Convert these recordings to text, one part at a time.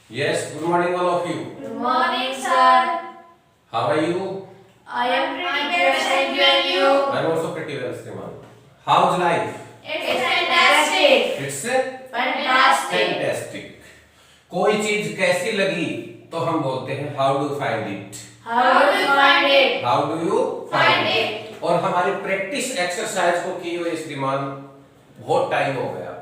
Yes, good morning all of you. Good morning, sir. How are you? I am pretty well, thank you, and you? I'm also pretty well, Sriman. How's life? It's fantastic. It's Fantastic. fantastic. कोई चीज कैसी लगी तो हम बोलते हैं how do you find it? How do you find it? How do you Find it. और हमारी प्रैक्टिस एक्सरसाइज को किए हुए श्रीमान बहुत टाइम हो गया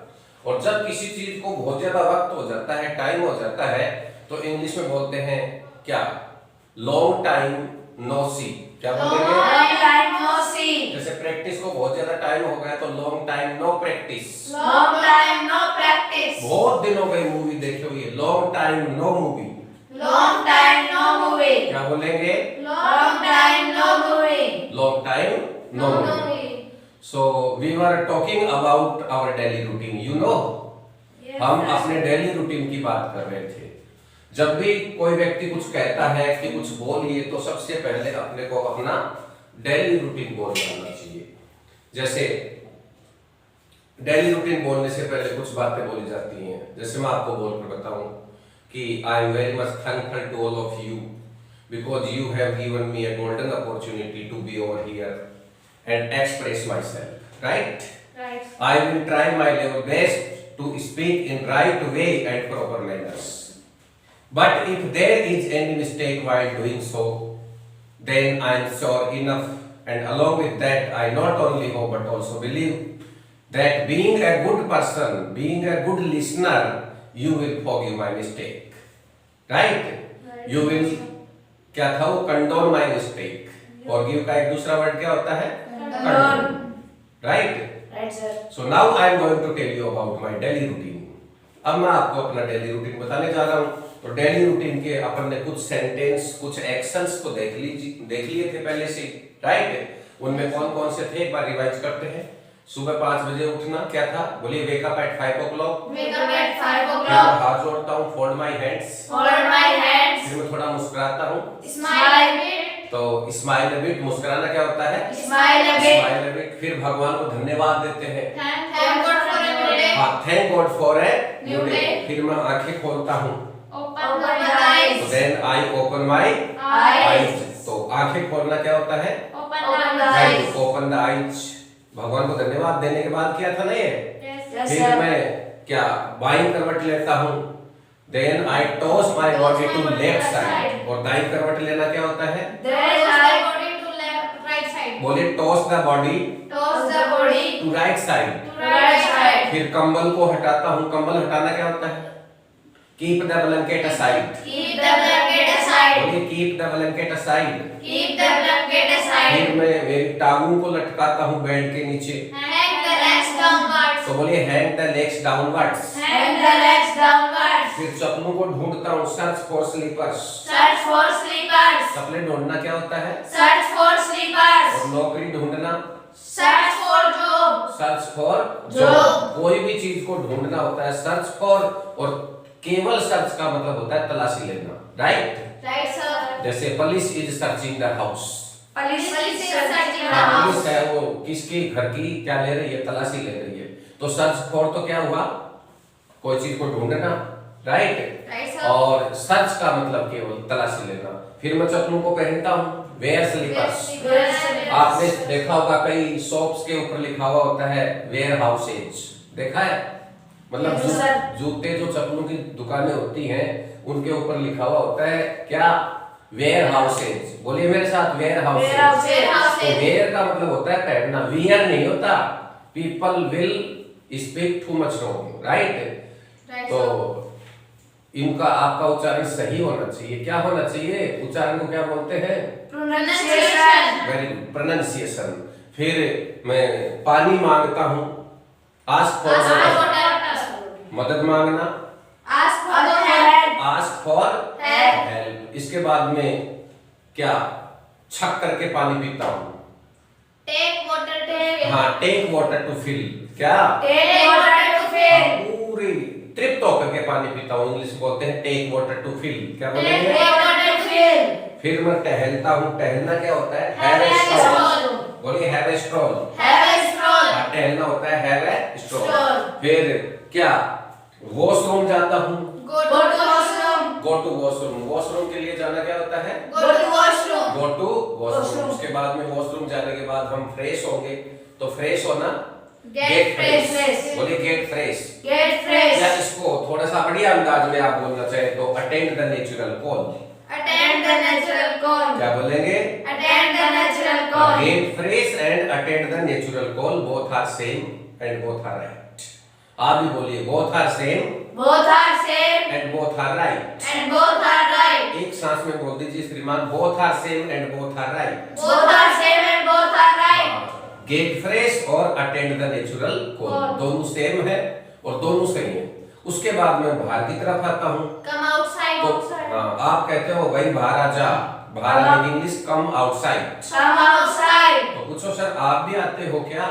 और जब किसी चीज को बहुत ज्यादा वक्त हो जाता है, टाइम हो जाता है, तो इंग्लिश में बोलते हैं क्या? लॉन्ग टाइम नो सी। क्या बोलेंगे? Long time no see. जैसे प्रैक्टिस को बहुत ज्यादा टाइम हो गया तो long time know practice. Long time no practice. बहुत दिन हो गए मूवी देखे हुए, long time no movie. Long time no movie. क्या बोलेंगे? Long time no movie. Long time no movie. So we were talking about our daily routine, you know? हम अपने डेली रूटीन की बात कर रहे थे। जब भी कोई व्यक्ति कुछ कहता है कि कुछ बोलिए तो सबसे पहले अपने को अपना डेली रूटीन बोल डालना चाहिए। जैसे डेली रूटीन बोलने से पहले कुछ बातें बोली जाती हैं, जैसे मैं आपको बोलकर बताऊं कि I am very much thankful to all of you because you have given me a golden opportunity to be over here and express myself, right? Right. I will try my level best to speak in right way and proper manners. But if there is any mistake while doing so, then I am sure enough, and along with that, I not only hope but also believe that being a good person, being a good listener, you will forgive my mistake, right? Right. You will क्या था वो condone my mistake. Forgive का एक दूसरा word क्या होता है? Condone. Right? Right, sir. So now I am going to tell you about my daily routine. अब मैं आपको अपना डेली रूटीन बताने जा रहा हूँ। तो डेली रूटीन के अपन ने कुछ सेंटेंस, कुछ एक्शंस को देख लिए थे पहले से, राइट? उनमें कौन कौन से थे एक बार रिवाइज करते हैं। सुबह 5 बजे उठना क्या था? बोलिए wake up at 5 o'clock। Wake up at 5 फिर o'clock. मैं हाथ जोड़ता हूँ, fold my hands. Hold my hands. फिर मैं थोड़ा मुस्कुराता हूँ। Smile a bit. तो स्माइल अ बिट, मुस्कुराना क्या होता है? Smile a bit. Smile a bit. फिर भगवान को धन्यवाद देते हैं। Thank God for a new day. हाँ, thank God for a New new day. day. फिर मैं आंखें खोलता हूँ। Open the eyes. Then I open my Eyes. Eyes. तो आंखें खोलना क्या होता है? Open the eyes. Open the eyes. भगवान को धन्यवाद देने के बाद किया था ना ये? Yes, फिर sir. मैं क्या बाईं करवट लेता हूँ। Then I toss my body to left side. और दाईं करवट लेना क्या होता है? Then I body to left, right side. बोले toss the body Toss the body to right side. to right side. फिर कंबल को हटाता हूँ। कंबल हटाना क्या होता है? Keep the blanket aside. Keep the blanket aside. बोलिए keep the blanket aside. Keep the blanket aside. फिर मैं मेरी टांगों को लटकाता हूँ बेड के नीचे। Hang the legs downwards. तो बोलिए hang the legs downwards. Hang the legs downwards. फिर चप्पलों को ढूंढता हूँ, search for slippers. Search for slippers. चप्पलें ढूंढना क्या होता है? Search for slippers. और नौकरी ढूंढना Search for job. Search for Job. कोई भी चीज को ढूंढना होता है सर्च फॉर, और केवल सर्च का मतलब होता है तलाशी लेना, राइट? Right, sir. जैसे police is searching the house. Police is searching the हाँ, house. पुलिस है वो किसकी घर की क्या ले रही है? तलाशी ले रही है। तो सर्च फॉर तो क्या हुआ? कोई चीज को ढूंढना, राइट? Right, sir. और सर्च का मतलब केवल तलाशी लेना। फिर मैं चप्पलों को पहनता हूँ, वेयर स्लीपर्स। आपने देखा होगा कई शॉप्स के ऊपर लिखा हुआ होता है वेयर हाउसेज, देखा है? मतलब Yes, sir. जूते जो चप्पलों की दुकानें होती हैं उनके ऊपर लिखा हुआ होता है क्या? Warehouses. बोलिए मेरे साथ, वेयर हाउसेज। Warehouses. तो वेयर का मतलब होता है पहनना, वियर नहीं होता। People will speak too much wrong, right? Right, तो sir. इनका आपका उच्चारण सही होना चाहिए। क्या होना चाहिए? उच्चारण को क्या बोलते हैं? Pronunciation. Very good, pronunciation. फिर मैं पानी मांगता हूँ, आस्क फॉर Ask for मदद। help. मदद मांगना, Ask for help. Ask for Help. Help. इसके बाद में क्या छक करके पानी पीता हूँ। Take water to fill. हाँ, टेक वाटर टू फिल। क्या? Take water to fill. पूरी तृप्त होकर के पानी पीता हूँ। इंग्लिश बोलते हैं टेक वाटर टू फिल। क्या Take बोलेंगे? water to fill. फिर मैं टहलता हूँ। टहलना क्या होता है? Have a stroll. stroll. बोलिए have a stroll. Have a stroll. टहलना होता है हैव ए स्ट्रोल। Stroll. फिर क्या? वॉशरूम जाता हूँ। Go to washroom. Go to washroom. Washroom के लिए जाना क्या होता है? Go to washroom. Go to washroom. उसके बाद में वॉशरूम जाने के बाद हम फ्रेश होंगे, तो फ्रेश होना Get fresh. बोलिए गेट फ्रेश। Get या fresh. इसको थोड़ा सा बढ़िया अंदाज में आप बोलना चाहे तो attend the natural call. Attend the natural call. क्या बोलेंगे? Attend the natural call. Get fresh and attend the natural call, both are same and both are right. आप भी बोलिए both are same Both are same and both are right. and both are right. एक सांस में बोल दीजिए श्रीमान, both are same and both are right. Both are same and both are right. Get fresh और attend the natural call Call. दोनों same है और दोनों सही है। उसके बाद मैं बाहर की तरफ आता हूँ, Come outside. तो आप कहते हो भाई बाहर आ जा, बाहर आने की English come outside. Come outside. तो पूछो सर आप भी आते हो क्या?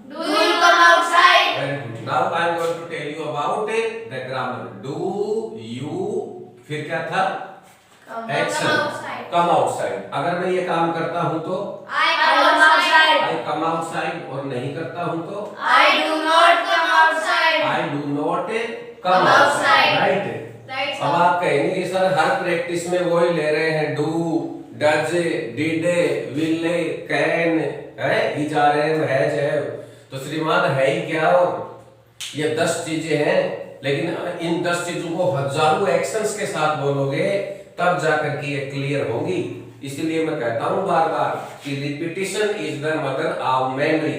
Do you come outside? Very good. Now I am going to tell you about the grammar. Do you, फिर क्या था? Come Action. outside. Come outside. अगर मैं ये काम करता हूँ तो I come outside. I come outside, और नहीं करता हूँ तो I do not come outside. I do not come Come outside. outside. Right? Right, अब sir. आप कहेंगे कि सर हर प्रैक्टिस में वही ले रहे हैं, do, does, did, will, can, है ही जा रहे हैं, हैज है। तो श्रीमान है ही क्या, और ये 10 चीजें हैं, लेकिन इन 10 चीजों को हजारों एक्शंस के साथ बोलोगे तब जाकर के ये क्लियर होंगी। इसलिए मैं कहता हूं बार बार कि repetition is the mother of memory.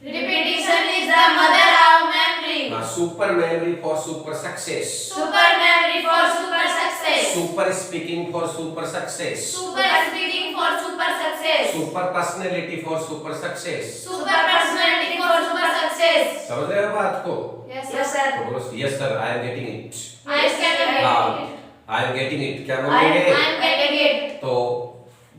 Repetition is the mother of memory. Super memory for super success, Super memory for super success. Super speaking for super success, Super speaking for super success. Super personality for super success. Super personality for super success. समझ रहे हो बात को? Yes, sir. तो बोलो yes sir, I am getting it. I can get हाँ, it. I am getting it. क्या I बोलेंगे? am getting it. तो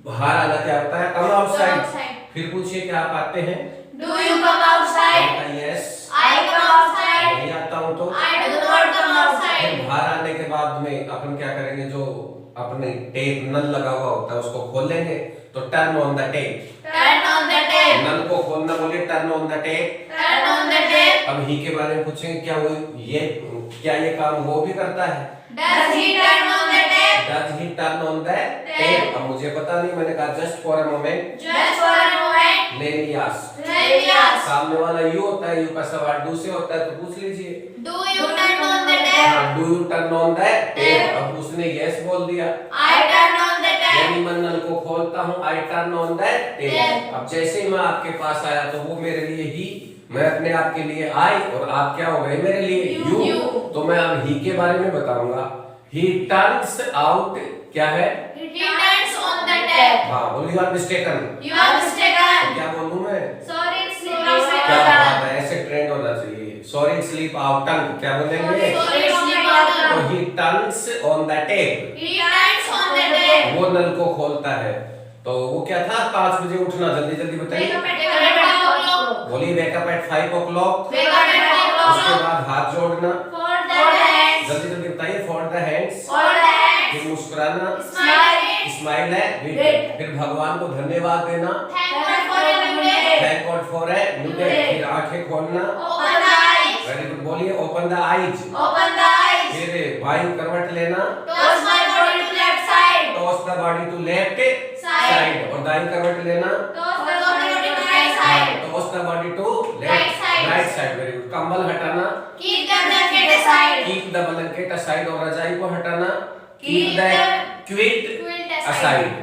बाहर आना क्या होता है? कम Come आउटसाइड। outside. फिर पूछिए क्या आप आते हैं? Do you come outside? Yes. I come outside. नहीं आता हूँ तो I do not come फिर outside. बाहर आने के बाद में अपन क्या करेंगे, जो अपने टेप नल लगा हुआ होता है उसको खोलेंगे, तो turn on the tape. Turn on the tape. नल को खोलना, बोलिए turn on the tape. Turn on the tape. अब ही के बारे में पूछेंगे, क्या वो ये काम वो भी करता है? Does he turn on the tape? Does he turn on the tape? अब मुझे पता नहीं, मैंने कहा just for a moment, Just for a moment. Let me ask. Let me ask. सामने वाला यू होता है, यू का सवाल डू से होता है, तो पूछ लीजिए Do you turn on the tape? Do U turn on the tape. अब उसने यस बोल दिया, I turn on the tape. यानी मैं नल को खोलता हूँ, I turn on the tape. अब जैसे ही मैं आपके पास आया तो वो मेरे लिए ही, मैं अपने आप के लिए आई, और आप क्या हो गए मेरे लिए? You. तो मैं अब ही के बारे में बताऊंगा। ही टर्न्स आउट, क्या है? He turns on the tape. हाँ बोलिए, आप मिस्टेकन। You are mistaken. क्या बोलूं मैं? Sorry, it's क्या sleep बात है, ऐसे ट्रेंड होना चाहिए। सॉरी स्लीप आउटन, क्या बोलेंगे? Sorry, sleep out. तो ही turns on the tape, He turns on the tape. वो नल को खोलता है। तो वो क्या था? 5 बजे उठना, जल्दी जल्दी बताइए। Wake up at 5 o'clock. बोलिए wake up at 5 o'clock। Wake up at 5 उसके o'clock. बाद हाथ जोड़ना, For the hands. जल्दी जल्दी बताइए। For the hands, For the hands. फिर मुस्कुराना, Smile. स्माइल है, फिर भगवान को धन्यवाद देना, Thank God for a new day. Thank God for a new day, फिर आंखें खोलना। Open the eyes. Very good, बोलिए open the eyes. Open the eyes. फिर बाईं करवट लेना, Toss my body to left side. Toss the body to left Side. Side, और दाईं करवट लेना, Toss the body to right side. Toss the body to Right left side. Right side. Very good, कंबल हटाना, Keep the blanket aside. Keep the blanket aside, और रजाई को हटाना, Keep keep the the quit quilt aside. Aside.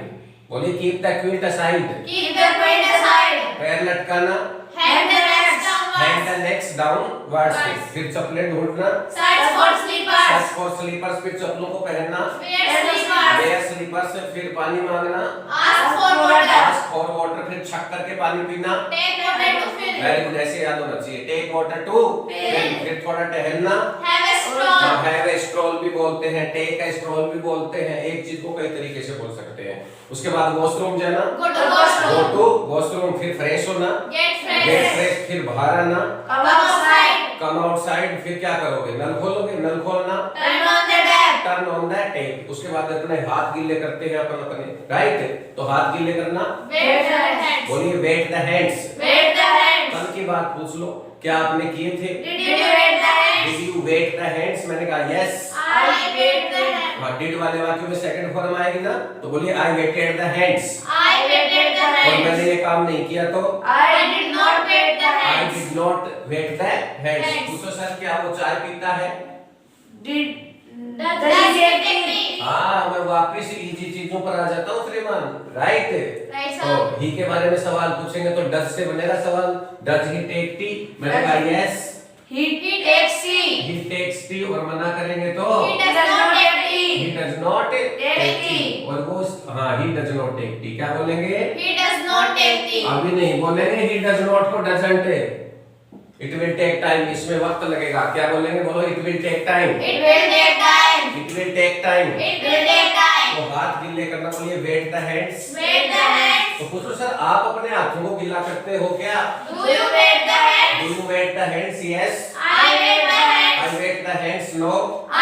बोलिए keep the quit aside. Keep the quilt aside. पैर लटकाना, Hand the legs hand the downwards. Legs down words, Words. फिर चप्पलें ढूंढना, Search for search slippers. For slippers, फिर चप्पलों को पहनना, Wear slippers. Where slippers, फिर पानी मांगना, Ask for water. Ask for water, फिर छक करके पानी पीना। Take water to fill. Very good, ऐसे याद होना चाहिए। Take water to, Fill. फिर थोड़ा टहलना, Have a stroll. Have a stroll भी बोलते हैं, टेक ए स्ट्रोल भी बोलते हैं, एक चीज को कई तरीके से बोल सकते हैं। उसके बाद वॉशरूम जाना, Go to गो washroom. टू वॉशरूम, फिर फ्रेश होना, Get गेट fresh. फ्रेश, फिर बाहर आना, Come outside. कम आउटसाइड, फिर क्या करोगे? नल खोलोगे, नल खोलना, Turn on the tap. Turn on the tape. उसके बाद अपने हाथ गीले करते हैं अपन अपने, राइट? तो हाथ गीले करना, Wet the hands. बोलिए wet the hands. Wet the hands. कल की बात पूछ लो, क्या आपने किए थे? Did you wet the hands? Did you wet the hands? मैंने कहा yes. I wet the hands. हाँ, डिड वाले वाक्यों में सेकंड फॉर्म आएगी ना, तो बोलिए I wetted the hands. I waited the और मैंने hands. ये काम नहीं किया तो I did not wait the आई hands. Did not wet the hands. Hands. पूछो सर क्या वो चाय पीता है? Does he take tea? हाँ, मैं वापस इजी चीजों पर आ जाता हूँ श्रीमान, राइट। Right, तो sir. ही के बारे में सवाल पूछेंगे तो डज से बनेगा सवाल, डज ही टेक टी? मैंने कहा yes He takes tea. He takes tea, और मना करेंगे तो He does not take tea. He does not Take tea. और वो हाँ he does not take tea क्या बोलेंगे? He does not take tea. अभी नहीं बोलेंगे ही डज नॉट को doesn't, it will take time, इसमें वक्त लगेगा। क्या बोलेंगे? बोलो it will take time, It will take time. It will take time. It will take time. तो हाथ गीले करना, बोलिए wet the hands. Wait the hands. तो पूछो सर आप अपने हाथों को गीला करते हो क्या? Do you wait the hands? Do you wet the hands? Yes I wait the hands. I wet the hands. No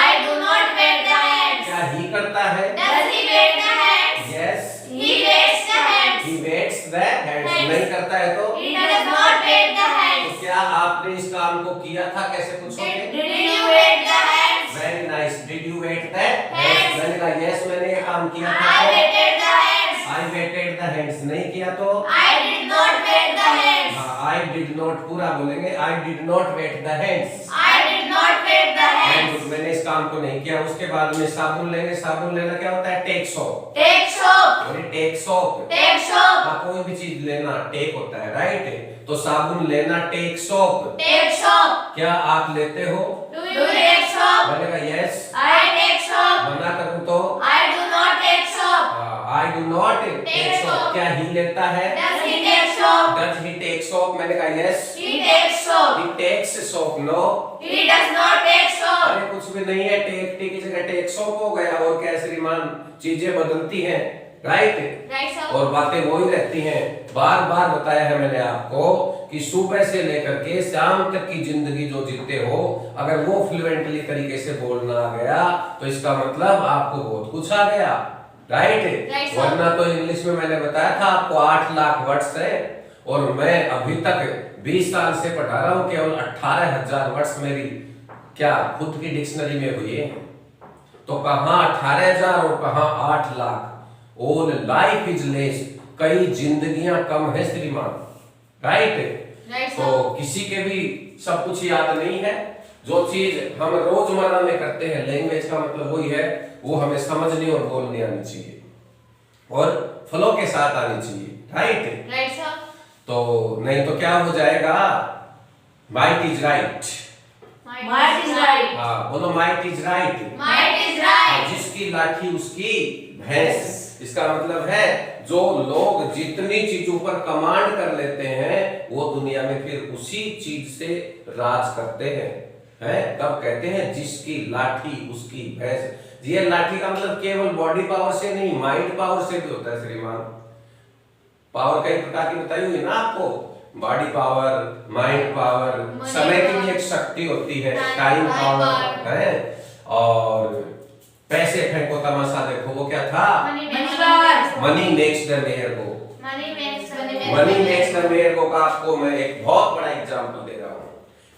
I do not wait the hands. क्या ही करता है? Does he wait the hands? Yes He waits the hands. He wets the hands. Hands. नहीं करता है तो He does not wait the hands. तो क्या आपने इस काम को किया था? कैसे पूछोगे? Did you wait the hands? Very nice, did you wet the Hands. Hands? मैंने कहा यस मैंने ये काम किया था। I waited the hands. I wetted the hands. नहीं किया तो I did not wait the hands. I did not, पूरा बोलेंगे I did not wet the hands. I did not wait the hands. मैंने इस काम को नहीं किया। उसके बाद में साबुन लेंगे, साबुन लेना क्या होता है? Take soap. Take soap. बोले टेक सोप। Take soap. हाँ, कोई भी चीज लेना टेक होता है, राइट। तो साबुन लेना टेक सोप। Take soap. क्या आप लेते हो? Do you take soap? मैंने कहा यस। I take soap. मना करूं तो I do not take soap. I do not take Take soap. soap. क्या ही लेता है? Does he take soap? Does he take soap? मैंने कहा yes. He takes soap. He takes soap. No He does not take soap. अरे कुछ भी नहीं है, टेक टी की जगह टेक सोप हो गया। और क्या श्रीमान, चीजें बदलती हैं, राइट। Right, sir. और बातें वही रहती हैं। बार बार बताया है मैंने आपको कि सुबह से लेकर के शाम तक की जिंदगी जो जीते हो, अगर वो फ्लुएंटली तरीके से बोलना आ गया तो इसका मतलब आपको बहुत कुछ आ गया, राइट। Right, sir. वरना तो इंग्लिश में मैंने बताया था आपको 8 लाख वर्ड्स है, और मैं अभी तक 20 साल से पढ़ा रहा हूँ, केवल 18,000 वर्ड्स मेरी क्या खुद की डिक्शनरी में हुई है। तो कहाँ 18,000 और कहाँ 8 lakh. All life is less, कई जिंदगियां कम है श्रीमान, राइट। Right, तो sir. किसी के भी सब कुछ याद नहीं है। जो चीज हम रोजमर्रा में करते हैं, लैंग्वेज का मतलब वही है, वो हमें समझनी और बोलनी आनी चाहिए और फ्लो के साथ आनी चाहिए, राइट। Right, sir. तो नहीं तो क्या हो जाएगा? Might is right. Might is right. हाँ बोलो might is right. Might is right. जिसकी लाठी उसकी भैंस। इसका मतलब है जो लोग जितनी चीजों पर कमांड कर लेते हैं वो दुनिया में फिर उसी चीज से राज करते हैं, तब कहते हैं जिसकी लाठी उसकी भैंस। ये लाठी का मतलब केवल बॉडी पावर से नहीं, माइंड पावर से भी होता है श्रीमान। पावर कई प्रकार की बताई हुई ना आपको, बॉडी पावर, माइंड पावर, समय की भी एक शक्ति होती है, टाइम पावर है, और पैसे फेंको तमाशा देखो, वो क्या था? Money makes the mare go. Money makes the mare go का आपको मैं एक बहुत बड़ा एग्जांपल दे रहा हूँ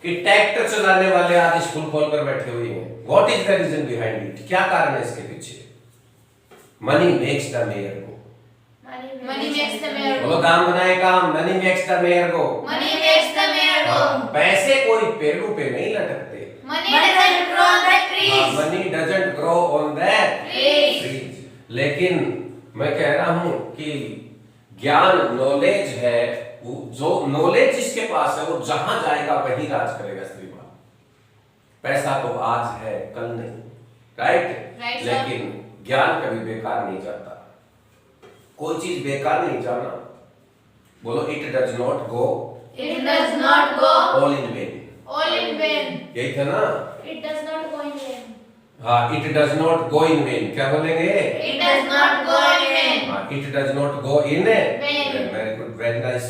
कि ट्रैक्टर चलाने वाले आज स्कूल खोलकर बैठे हुए हैं। What is the reason behind it? क्या कारण है इसके पीछे? Money makes the mare go. Money makes the mayor बोलो go. काम बनाए काम, money makes the mare go. Money makes the mayor go. पैसे कोई पेड़ों पे नहीं लटकते। Money doesn't grow on the trees. Money doesn't grow on the Trees. लेकिन मैं कह रहा हूं कि ज्ञान, नॉलेज है, जो नॉलेज जिसके पास है वो जहां जाएगा वहीं राज करेगा श्रीमान। पैसा तो आज है कल नहीं, राइट। Right, sir. लेकिन ज्ञान कभी बेकार नहीं जाता, कोई चीज बेकार नहीं जाना। बोलो it does not go It does not go all in when. all in vain. यही था ना? It does not go in vain. हाँ, it does not go in when. क्या बोलेंगे? It does not go in vain. हाँ, it does not go in Vain. Very good, very nice.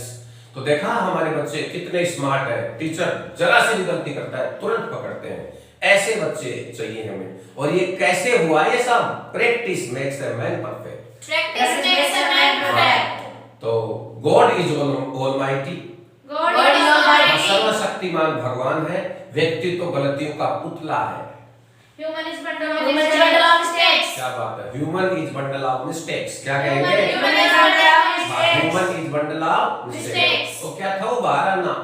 तो देखा हमारे बच्चे कितने स्मार्ट है। टीचर जरा सी भी गलती करता है तुरंत पकड़ते हैं। ऐसे बच्चे चाहिए हमें। और ये कैसे हुआ? ये सब practice makes a man perfect. Practice makes a man perfect. तो God is almighty. God is almighty. सर्वशक्तिमान भगवान है, व्यक्ति तो गलतियों का पुतला है। Human is bundle of mistakes. mistakes. क्या बात है, human is bundle of mistakes, क्या कहेंगे, Human is bundle of mistakes. Human is bundle of mistakes. Mistakes. तो क्या था वो, बाहर आना,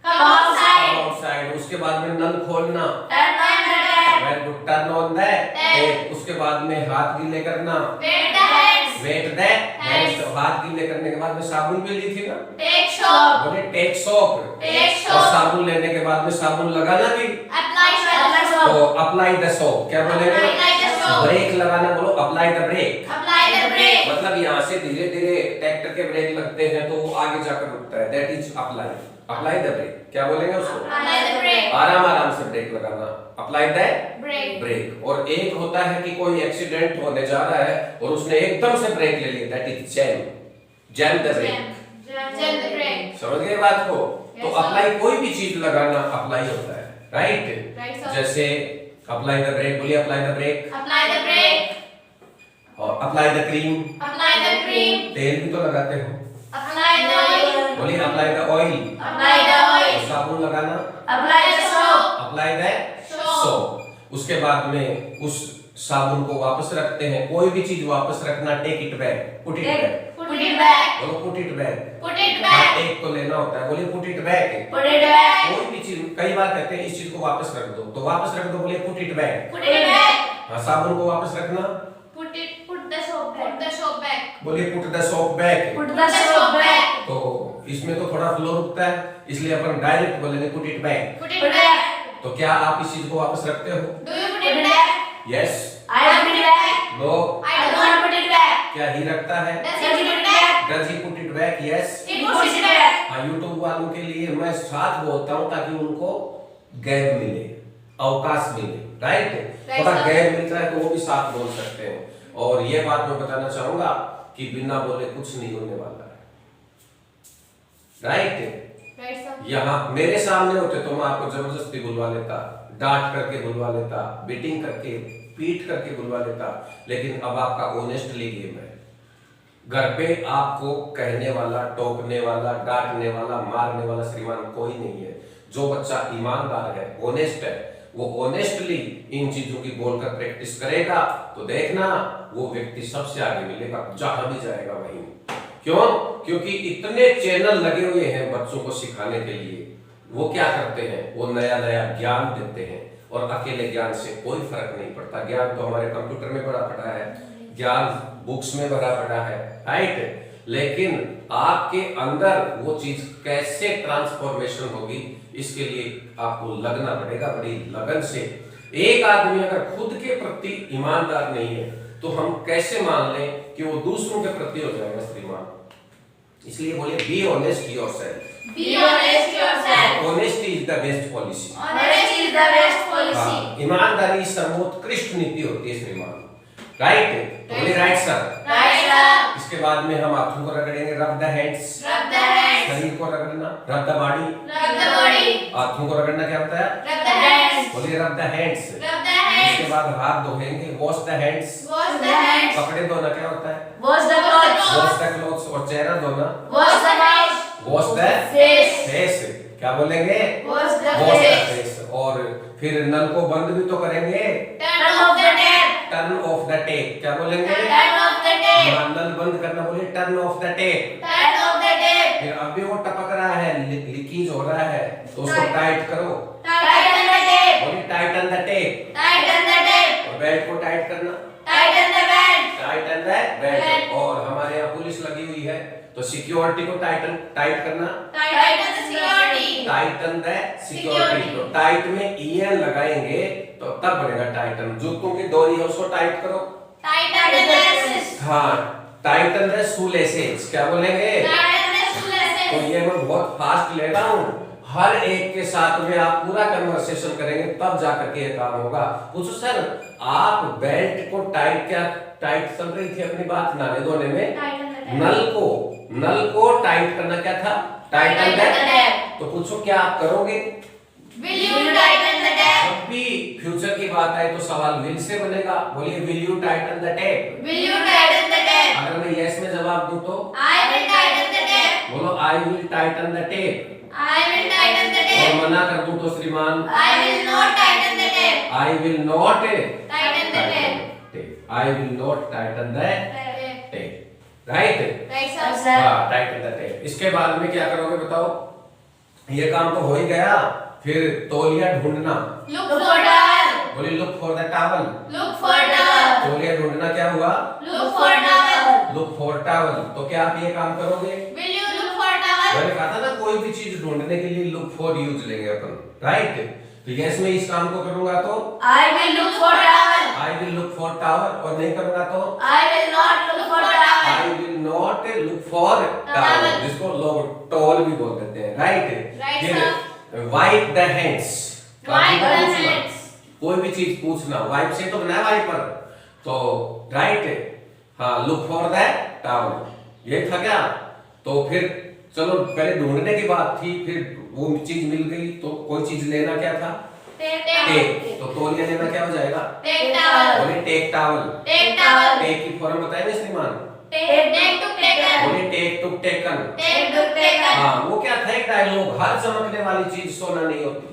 Come outside. आउटसाइड, उसके बाद में नल खोलना, Turn on the tap. Very good, turn on the tap, उसके बाद में हाथ गीले करना, Wet the hands. Wet the hands, हाथ गीले करने के बाद में साबुन भी ली थी ना, Take soap. बोले टेक सोप, Take और soap. साबुन लेने के बाद में साबुन लगाना भी, Apply soap. तो अप्लाई द सोप, क्या बोलेंगे, Apply the soap. ब्रेक लगाना, बोलो apply the brake, Apply the brake. मतलब यहाँ से धीरे धीरे ट्रैक्टर के ब्रेक लगते हैं तो वो आगे जाकर रुकता है, that is apply, apply the brake, क्या बोलेंगे उसको, Apply the brake. आराम आराम से ब्रेक लगाना, अप्लाई द Brake. ब्रेक। और एक होता है कि कोई एक्सीडेंट होने जा रहा है और उसने एकदम से ब्रेक ले लिया, that is jam, jam the brake, Jam the brake. समझ गए बात को। तो Yes, sir. अप्लाई कोई भी चीज लगाना अप्लाई होता है, राइट, Right, sir. जैसे अप्लाई द ब्रेक, बोलिए apply the brake, Apply the brake. और apply the cream, Apply the cream. तेल भी तो लगाते हो, Apply the oil. बोलिए apply the oil, Apply the oil. साबुन लगाना, Apply the soap. Apply the soap, उसके बाद में उस साबुन को वापस रखते हैं, कोई भी चीज वापस रखना, take it back, put it back, Put it back. बोलो put it back, Put it हाँ back. टेक तो लेना होता है, बोलिए put it back, Put it back. कोई भी चीज, कई बार कहते हैं इस चीज को वापस रख दो, तो वापस रख दो, बोलिए put it back, Put it back. हाँ साबुन को वापस रखना, Put the soap back. Put the soap back. बोलिए put the soap back. Put the soap back. तो इसमें तो थोड़ा फ्लो रुकता है, इसलिए अपन डायरेक्ट बोलेंगे put it back. Put it back. तो क्या आप इस चीज को वापस रखते हो, Do you put it back? Yes, I put it back. No, I do not put it back. क्या ही रखता है, Does he put it back? Does he put it back, yes. He puts it back. हाँ, YouTube वालों के लिए मैं साथ बोलता हूँ ताकि उनको गैप मिले, अवकाश मिले, राइट, Right, थोड़ा sir. गैप मिलता है तो वो भी साथ बोल सकते हैं। और ये बात मैं बताना चाहूंगा कि बिना बोले कुछ नहीं होने वाला है, राइट। Right, sir. यहाँ मेरे सामने होते तो मैं आपको जबरदस्ती बुलवा लेता, डांट करके बुलवा लेता, बीटिंग करके, पीट करके बुलवा लेता, लेकिन अब आपका ऑनेस्टली गेम है। घर पे आपको कहने वाला, टोकने वाला, डांटने वाला, मारने वाला श्रीमान कोई नहीं है। जो बच्चा ईमानदार है, ऑनेस्ट है, वो ऑनेस्टली इन चीजों की बोलकर प्रैक्टिस करेगा तो देखना वो व्यक्ति सबसे आगे मिलेगा, जहां भी जाएगा वहीं। क्यों? क्योंकि इतने चैनल लगे हुए हैं बच्चों को सिखाने के लिए। वो क्या करते हैं, वो नया नया ज्ञान देते हैं और अकेले ज्ञान से कोई फर्क नहीं पड़ता। ज्ञान तो हमारे कंप्यूटर में भरा पड़ा है, ज्ञान बुक्स में भरा पड़ा है, राइट, लेकिन आपके अंदर वो चीज कैसे ट्रांसफॉर्मेशन होगी, इसके लिए आपको लगना पड़ेगा बड़ी लगन से। एक आदमी अगर खुद के प्रति ईमानदार नहीं है तो हम कैसे मान लें कि वो दूसरों के प्रति हो जाएगा श्रीमान। इसलिए बोलिए be honest yourself. Be honest yourself. Honesty is the best policy. Honesty is the best policy. ईमानदारी सर्वोत्कृष्ट नीति होती है श्रीमान, राइट, बोलिए राइट सर। Right, sir. इसके बाद में हम हाथों को रगड़ेंगे, rub the hands, Rub the hands. शरीर को रगड़ना, rub the body, Rub the body. हाथों को रगड़ना क्या होता है, Rub the hands. बोलिए rub the hands. Rub the इसके hands. बाद हाथ धोएंगे, wash the hands, Wash the hands. कपड़े धोना क्या होता है, Wash the clothes. Wash the clothes, और चेहरा धोना, Wash the face. Wash the Face. Face, क्या बोलेंगे, Wash the wash the face. Face. और फिर नल को बंद भी तो करेंगे, Turn off the tap. Turn off the tape, क्या बोलेंगे, Turn off the tap. नल बंद करना, बोलिए turn off the tape. Turn off the tap. फिर अभी वो टपक रहा है, लीकेज हो रहा है, तो उसको टाइट करो, Tighten the tape. बोलिए Titan the tape. Tighten the tape. और बेल्ट को टाइट करना, Tighten the belt. Titan the belt. और हमारे यहाँ पुलिस लगी हुई है तो सिक्योरिटी को टाइट करना, Tighten the security. Titan the security. तो टाइट में ईएन लगाएंगे तो तब बनेगा टाइटन। जूतों की डोरी है उसको टाइट करो, Tighten the laces. हाँ, टाइटन द शूलेसेस, क्या बोलेंगे। Tighten the तो shoelaces. ये मैं बहुत फास्ट ले रहा हूँ, हर एक के साथ में आप पूरा कन्वर्सेशन करेंगे तब जाकर के ये काम होगा। पूछो सर, आप बेल्ट को टाइट, क्या टाइट चल रही थी अपनी बात नहाने धोने में, Tighten the tap. नल को टाइट करना क्या था, Titan Tighten the the. tap. तो पूछो क्या आप करोगे। Will you tighten the tap? जब भी फ्यूचर की बात आए तो सवाल विल से बनेगा, बोलिए will you Titan the tape. Will you tighten the tap? अगर मैं यस में जवाब दूं तो I will tighten the tap. बोलो I will Titan the tape. I will tighten the और tap. मना कर दूं तो श्रीमान I will not tighten the tap. I will not Tighten the tap. tape. I will not tighten the tape. Right? Right, Yes, sir. sir. हाँ, tighten the tape. इसके बाद में क्या करोगे बताओ? ये काम तो हो ही गया, फिर तौलिया ढूंढना। Look for towel. बोली look for the towel. Look for towel. तौलिया ढूंढना क्या हुआ? Look for towel. Look for towel. तो क्या आप ये काम करोगे? Will you look for towel? मैंने कहा था ना कोई भी चीज ढूंढने के लिए look for यूज लेंगे अपन, राइट? तो यस में इस काम को करूंगा तो I will look for towel. I will look for towel, और नहीं करूंगा तो I will not look for towel. I will not look for towel, Towel. जिसको लोग टॉवल भी बोल देते हैं, राइट? Right, फिर wipe the hands. Wipe the पूछना। hands. कोई भी चीज पूछना, वाइप से तो बनाया वाइपर, तो राइट, हाँ, लुक फॉर द टावल, ये था क्या? तो फिर चलो पहले ढूंढने की बात थी, फिर वो चीज मिल गई, तो कोई चीज लेना क्या था? Take take. towel. तो तौलिया लेना क्या हो जाएगा? Take towel. बोले take towel. Take towel. Take की फॉर्म बताए ना श्रीमान? Take to taken. बोले take to taken. Take to taken. हाँ, वो क्या था? एक डायलॉग, हर चमकने वाली चीज सोना नहीं होती।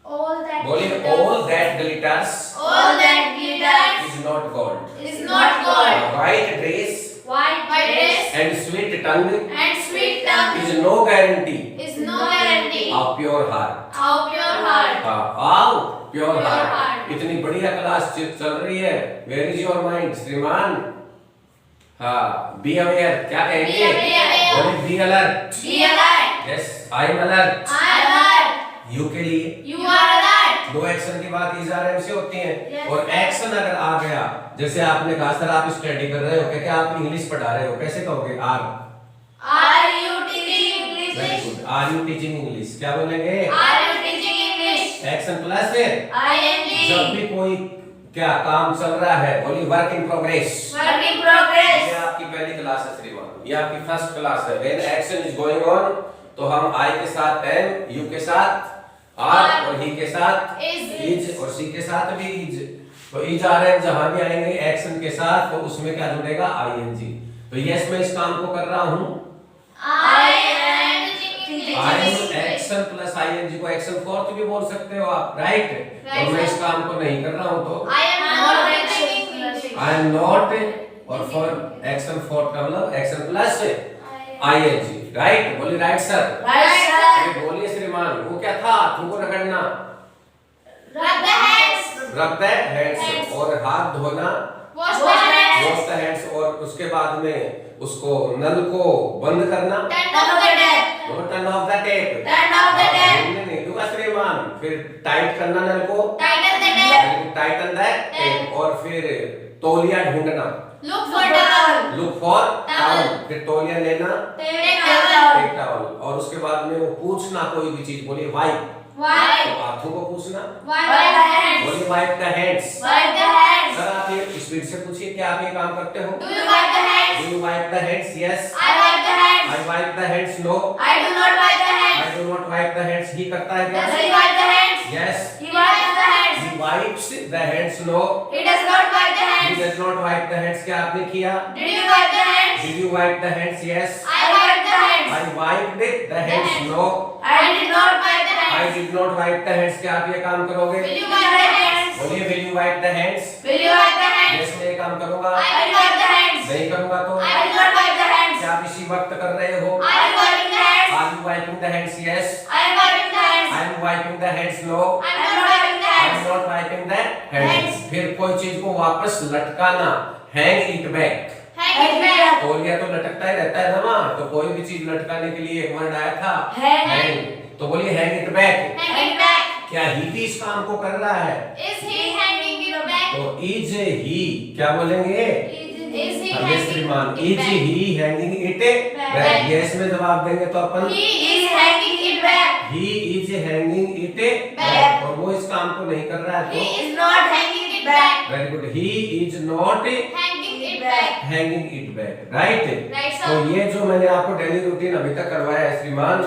All that बोले glitters. all that glitters All that glitters is not gold. is not gold. White dress White dress and sweet tongue and sweet tongue is no guarantee is no guarantee of pure heart. of pure heart. Of pure Pure heart. heart. इतनी बढ़िया class चल रही है। Where is your mind, श्रीमान? हाँ, be aware, क्या कहेंगे? Be aware. बोले be alert. Be alert. Yes, I am alert. I am alert. You के लिए You are alert. दो एक्शन की बात इज आर एम से होती है, Yes. और एक्शन अगर आ गया, जैसे आपने कहा सर आप स्टडी कर रहे हो, क्या आप इंग्लिश पढ़ा रहे हो, कैसे कहोगे? Are. Are you teaching very English? Good. Are you teaching English, क्या बोलेंगे? Are you teaching English? Action plus है। जब ing. भी कोई क्या काम चल रहा है, बोलिए work in progress. Work in progress. ये आपकी पहली क्लास है श्रीमान, ये आपकी फर्स्ट क्लास है। When action is going on, तो हम आई के साथ एम, यू के साथ आर, और ही के साथ Is. इज, और सी के साथ भी इज। तो इज आर एम जहां भी आएंगे एक्शन के साथ, तो उसमें क्या जुड़ेगा? आईएनजी। तो यस मैं इस काम को कर रहा हूं, I am teaching I English. Action plus ING को एक्शन फोर्थ भी बोल सकते हो आप, राइट? Right, और मैं sir. इस काम को नहीं कर रहा हूं तो I am not teaching English. I am not, और फॉर एक्शन फोर्थ का मतलब एक्शन प्लस आईएनजी, राइट? बोलिए राइट सर। Right, sir. अरे बोलिए श्रीमान, वो क्या था? तुमको रगड़ना, Rub the hands. रब द हैंड्स, Hands. और हाथ धोना, Wash the hands. Wash the hands, और उसके बाद में उसको नल को बंद करना, Turn off the tap. Turn off the tape. Turn off the tap. नहीं दूंगा श्रीमान, फिर टाइट करना नल को, Tighten the tap. Titan the tape, और फिर तौलिया ढूंढना, Look for towel. Look for Towel. Towel, फिर तौलिया लेना, Take towel. एक टावल, और उसके बाद में वो पूछना कोई भी चीज, बोलिए वाइप, Wipe. तो हाथों को पूछना, Wipe the hands. बोलिए wipe the hands. Wipe the hands. Sir आप ये स्पीड से पूछिए, क्या आप ये काम करते हो? Do you wipe the hands? Do you wipe the hands? Yes. I wipe the hands. I wipe the hands. No. I do not wipe the I hands. do not wipe the hands. he करता है क्या? Does he wipe the hands? Yes. He wipes the hands. He wipes the hands. No. He does not wipe the He hands. does not wipe the hands. क्या आपने किया? Did you wipe the hands? Did you wipe the hands? Yes. I wiped the hands. I wiped the hands. hands. No. I did not wipe the I hands. did not wipe the hands. क्या आप ये काम करोगे? Will you wipe the hands? बोलिए will you wipe the hands? Will you wipe the hands? Yes मैं ये काम करूँगा। I will wipe the hands. नहीं करूँगा तो? I will not wipe the hands. क्या आप इसी वक्त कर रहे हो? I am wiping the hands. Are you wiping the hands? Yes. I am wiping the hands. I am wiping the hands. No. I am not wiping the I am hands. not wiping the hands. Hands. फिर कोई चीज को वापस लटकाना, hang it back। Hang it back. तौलिया तो लटकता ही रहता है ना माँ, तो कोई भी चीज लटकाने के लिए एक वर्ड आया था Hang. तो बोलिए hang it back। Hang it back. क्या ही भी इस काम को कर रहा है? Is he hanging it back? तो is he, क्या बोलेंगे? Is he अबे hanging श्रीमान, it is back? he hanging it Back. back? yes में जवाब देंगे तो अपन He is hanging it back. he is hanging it Back. और वो इस काम को नहीं कर रहा है He तो is not hanging it back. Very good, he is not Hanging it back. hanging it back, right? Right, sir. तो ये जो मैंने आपको डेली रूटीन अभी तक करवाया है श्रीमान,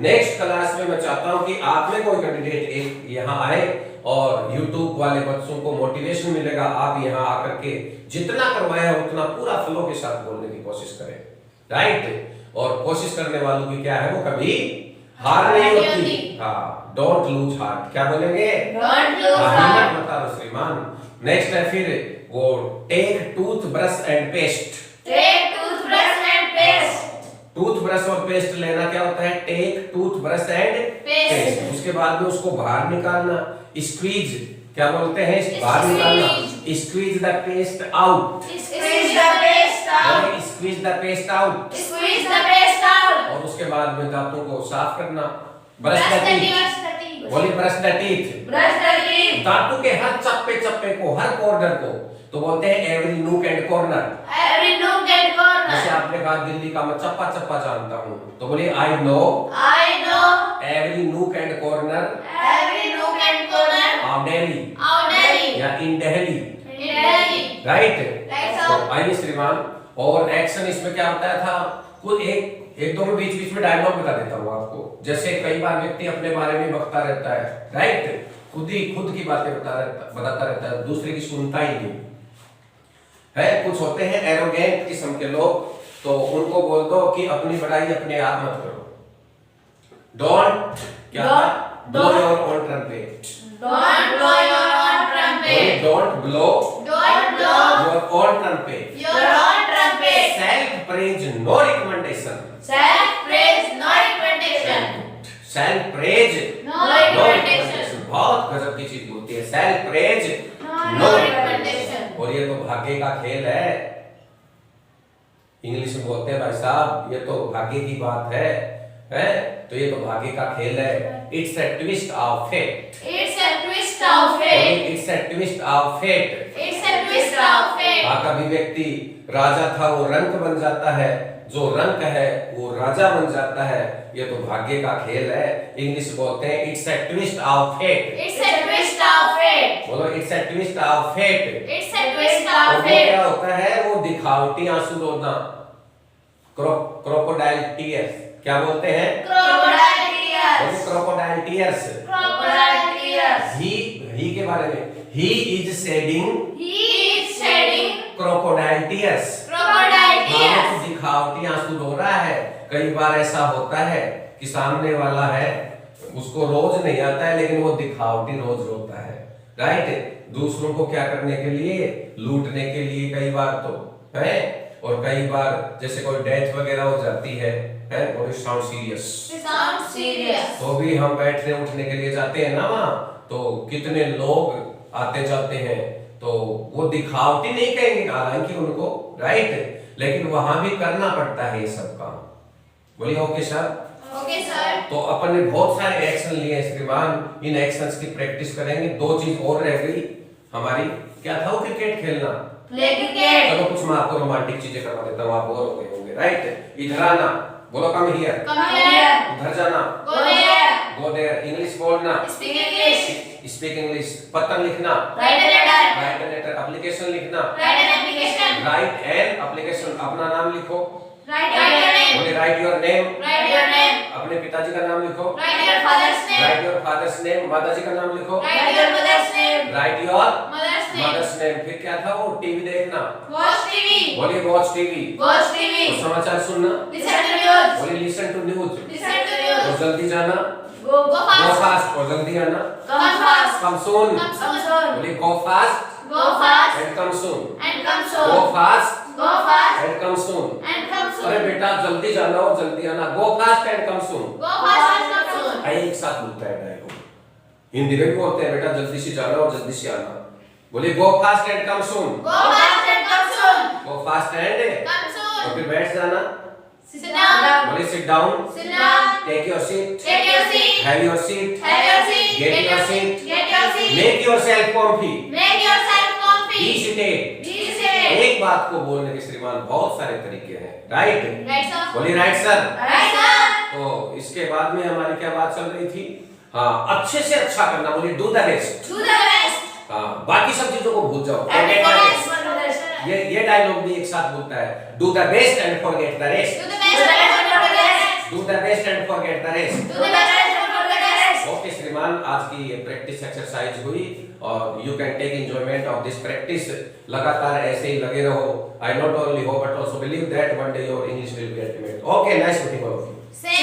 नेक्स्ट क्लास में मैं चाहता हूं कि आप में कोई कैंडिडेट एक यहाँ आए और YouTube वाले बच्चों को मोटिवेशन मिलेगा, आप यहाँ आकर के जितना करवाया उतना पूरा फ्लो के साथ बोलने की कोशिश करें, राइट? और कोशिश करने वालों की क्या है, वो कभी हार नहीं होती। हाँ, डोंट लूज हार्ट, क्या बोलेंगे? Don't lose हिम्मत heart. मत हारो श्रीमान, नेक्स्ट है फिर वो take tooth brush and paste. Take toothbrush and paste. Tooth brush और पेस्ट लेना क्या होता है? Take tooth brush and paste. उसके बाद में उसको बाहर निकालना, स्क्वीज, क्या बोलते हैं? बाहर निकालना, squeeze the paste out. Squeeze the paste out. Squeeze the paste out. Squeeze the paste out. और उसके बाद में दांतों को साफ करना, brush Brush the the teeth. teeth. बोलिए brush the teeth. Brush the teeth. दांतों के हर चप्पे चप्पे को, हर कॉर्नर को तो बोलते हैं every nook and corner. Every nook and जैसे corner. आपने कहा दिल्ली का मैं चप्पा चप्पा जानता हूँ, तो बोलिए I know I know every nook and corner every nook and corner ऑफ दिल्ली of Delhi. या in Delhi, In Delhi. Right? Right, तो sir. आइए श्रीमान, और एक्शन इसमें क्या होता था? कुछ एक दो में बीच में डायलॉग बता देता हूँ आपको। जैसे कई बार व्यक्ति अपने बारे में बकता रहता है, राइट? खुद की बातें बताता रहता है, दूसरे की सुनता ही नहीं है। कुछ होते हैं एरोगेंट किस्म के लोग, तो उनको बोल दो कि अपनी बड़ाई अपने आप मत करो। डोंट क्या blow your own trumpet. Don't blow your own trumpet. Don't blow Don't blow your own trumpet. your own trumpet. Self praise no recommendation. Self praise, no recommendation. Self praise No no recommendation. Recommendation. बहुत गजब की चीज बोलती है, self praise No no recommendation. Recommendation. और ये तो भाग्य का खेल है। इंग्लिश में बोलते हैं भाई साहब, ये तो भाग्य की बात है, तो ये तो भाग्य का खेल है। It's a twist of fate. It's a twist of fate. It's a twist of fate. It's a twist of fate. कभी व्यक्ति राजा था वो रंक बन जाता है, जो रंक है वो राजा बन जाता है। ये तो भाग्य का खेल है। इंग्लिश बोलते हैं it's a twist of fate. It's a twist of fate. बोलो it's a twist of fate. It's a twist और of वो fate. क्या होता है? वो दिखावटी आंसू रोना, क्रोकोडाइल टीयर्स। क्या बोलते हैं? Crocodile tears. Crocodile tears. Crocodile tears. He के बारे में, he is shedding He is shedding crocodile tears. crocodile tears. तो दिखावटी आंसू रो रहा है। कई बार ऐसा होता है कि सामने वाला है, उसको रोज नहीं आता है, लेकिन वो दिखावटी रोज रोता है, राइट? दूसरों को क्या करने के लिए? लूटने के लिए कई बार तो है। और कई बार जैसे कोई डेथ वगैरह हो जाती है, और साउंड सीरियस, Sound serious. तो भी हम बैठने उठने के लिए जाते हैं ना वहाँ, तो कितने लोग आते जाते हैं, तो वो दिखावटी नहीं कहेंगे हालांकि उनको, राइट? लेकिन वहां भी करना पड़ता है ये सब काम। बोलिए ओके सर। Okay, sir. तो अपन ने बहुत सारे एक्शन लिए श्रीमान, इन एक्शंस की प्रैक्टिस करेंगे। दो चीज और रह गई हमारी, क्या था वो? क्रिकेट खेलना। Play cricket. चलो कुछ मैं आपको रोमांटिक चीजें करवा देता हूँ, आप बोर हो गए होंगे, राइट? इधर आना, बोलो कम हियर। Come here. इधर जाना, Go there. Go there. English बोलना, Speak English. Speak English. पत्र लिखना, Write a letter. Write an letter. Application लिखना, Write an application. Write an application. अपना नाम लिखो, Write your name. बोले write your name. Write your name. अपने पिताजी का नाम लिखो, Write your father's name. Write your father's name. माताजी का नाम लिखो, Write your mother's name. Write your Mother's name. Mother's name. फिर क्या था वो? टीवी देखना, Watch TV. बोलिए वॉच टीवी। Watch TV. और समाचार सुनना, Listen to news. बोलिए listen to news. Listen to और news. जल्दी जाना, Go गो fast. फास्ट। और जल्दी आना, Come fast. कम सून। Come soon. बोलिए go fast Go fast and come soon. and come go soon. Fast Go fast and come soon. and come अरे soon. बेटा जल्दी जाना और जल्दी आना, गो fast and come soon. Go fast and come soon. आइए एक साथ बोलता है डायलॉग। हिंदी में भी बोलते हैं बेटा जल्दी से जाना और जल्दी से आना। बोलिए go fast and come soon. Go fast and come soon. Go fast and, Come और soon. फिर बैठ जाना। Sit down. बोलिए sit down, Sit down. Take your seat, Take your seat. Have your seat, Have your seat. Get your seat. Get your seat. Make yourself comfy, Make yourself be comfy. Seated. Be seated. एक बात को बोलने के श्रीमान बहुत सारे तरीके हैं, राइट? Right, sir. बोलिए राइट सर। Right, sir. तो इसके बाद में हमारी क्या बात चल रही थी? हाँ, अच्छे से अच्छा करना, बोलिए do the best. Do the best. हाँ, बाकी सब चीजों को भूल जाओ। Everyone else will do the best. ये डायलॉग भी एक साथ बोलता है, do the best and forget the rest. Do the best and do the rest. Do the best and forget the rest. Do the best and do the rest. Okay श्रीमान, आज की ये प्रैक्टिस एक्सरसाइज हुई और you can take enjoyment of this practice. लगातार ऐसे ही लगे रहो। I not only hope but also believe that one day your English will be ultimate. Okay, nice meeting all of you. Say